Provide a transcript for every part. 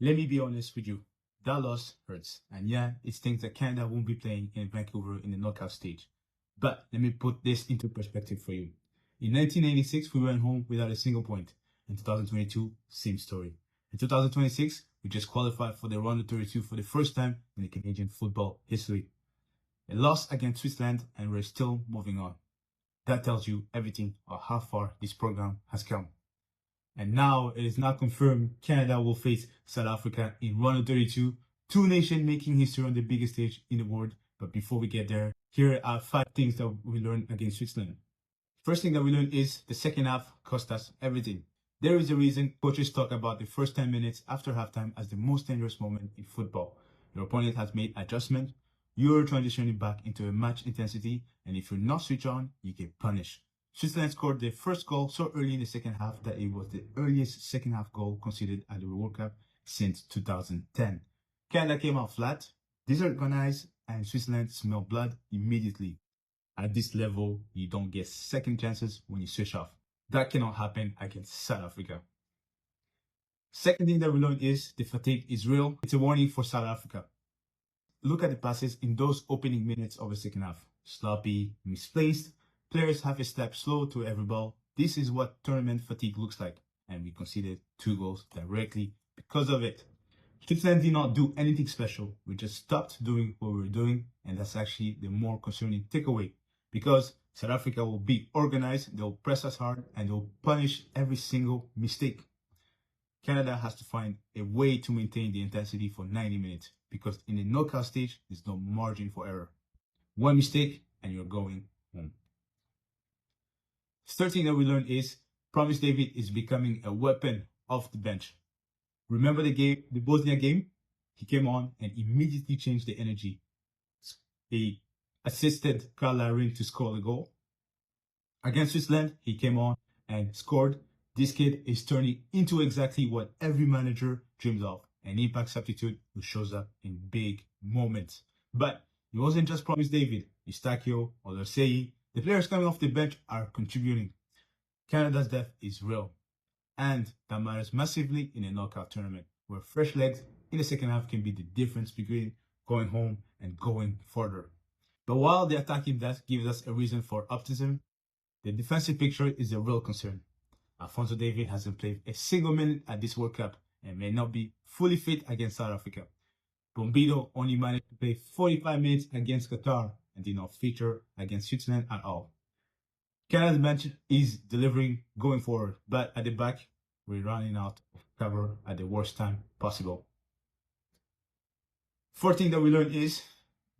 Let me be honest with you. That loss hurts. And yeah, it stinks that Canada won't be playing in Vancouver in the knockout stage. But let me put this into perspective for you. In 1996, we went home without a single point. In 2022, same story. In 2026, we just qualified for the round of 32 for the first time in the Canadian football history. A loss against Switzerland, and we're still moving on. That tells you everything of how far this program has come. And now it is not confirmed Canada will face South Africa in round of 32, two nations making history on the biggest stage in the world. But before we get there, here are 5 things that we learned against Switzerland. First thing that we learned is the second half cost us everything. There is a reason coaches talk about the first 10 minutes after halftime as the most dangerous moment in football. Your opponent has made adjustments, you're transitioning back into a match intensity, and if you're not switched on, you get punished. Switzerland scored their first goal so early in the second half that it was the earliest second half goal conceded at the World Cup since 2010. Canada came out flat, disorganized, and Switzerland smelled blood immediately. At this level, you don't get second chances when you switch off. That cannot happen against South Africa. Second thing that we learned is the fatigue is real. It's a warning for South Africa. Look at the passes in those opening minutes of the second half. Sloppy, misplaced, players have a step slow to every ball. This is what tournament fatigue looks like. And we conceded 2 goals directly because of it. Switzerland did not do anything special. We just stopped doing what we were doing. And that's actually the more concerning takeaway. Because South Africa will be organized, they'll press us hard, and they'll punish every single mistake. Canada has to find a way to maintain the intensity for 90 minutes. Because in the knockout stage, there's no margin for error. One mistake, and you're going home. Third thing that we learned is Promise David is becoming a weapon off the bench. Remember the Bosnia game? He came on and immediately changed the energy. He assisted Karl Larin to score the goal. Against Switzerland, he came on and scored. This kid is turning into exactly what every manager dreams of, an impact substitute who shows up in big moments. But it wasn't just Promise David, Eustáquio, or Losei. The players coming off the bench are contributing. Canada's depth is real. And that matters massively in a knockout tournament, where fresh legs in the second half can be the difference between going home and going further. But while the attacking depth gives us a reason for optimism, the defensive picture is a real concern. Alphonso Davies hasn't played a single minute at this World Cup and may not be fully fit against South Africa. Bombido only managed to play 45 minutes against Qatar and did not feature against Switzerland at all. Canada's bench is delivering going forward, but at the back, we're running out of cover at the worst time possible. Fourth thing that we learned is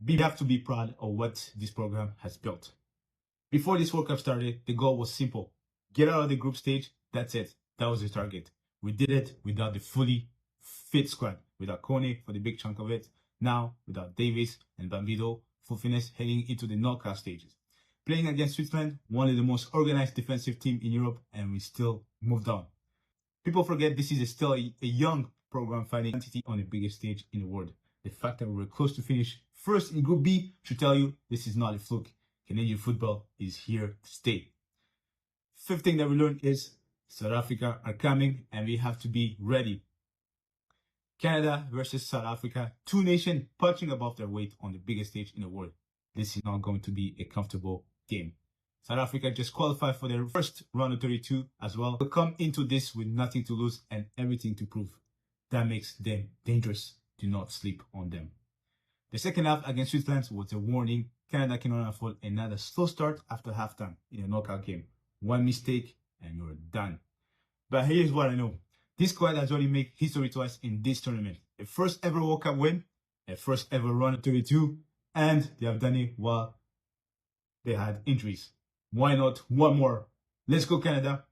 we have to be proud of what this program has built. Before this World Cup started, the goal was simple. Get out of the group stage, that's it. That was the target. We did it without the fully fit squad, without Kone for the big chunk of it, now without Davies and Bombido, full fitness heading into the knockout stages. Playing against Switzerland, one of the most organized defensive teams in Europe, and we still moved on. People forget this is still a young program fighting entity on the biggest stage in the world. The fact that we were close to finish first in Group B should tell you this is not a fluke. Canadian football is here to stay. Fifth thing that we learned is South Africa are coming and we have to be ready. Canada versus South Africa, two nations punching above their weight on the biggest stage in the world. This is not going to be a comfortable game. South Africa just qualified for their first round of 32 as well. They'll come into this with nothing to lose and everything to prove. That makes them dangerous. Do not sleep on them. The second half against Switzerland was a warning. Canada cannot afford another slow start after halftime in a knockout game. One mistake and you're done. But here's what I know. This squad has already made history twice in this tournament. A first ever World Cup win, a first ever round of 32, and they have done it while they had injuries. Why not one more? Let's go, Canada.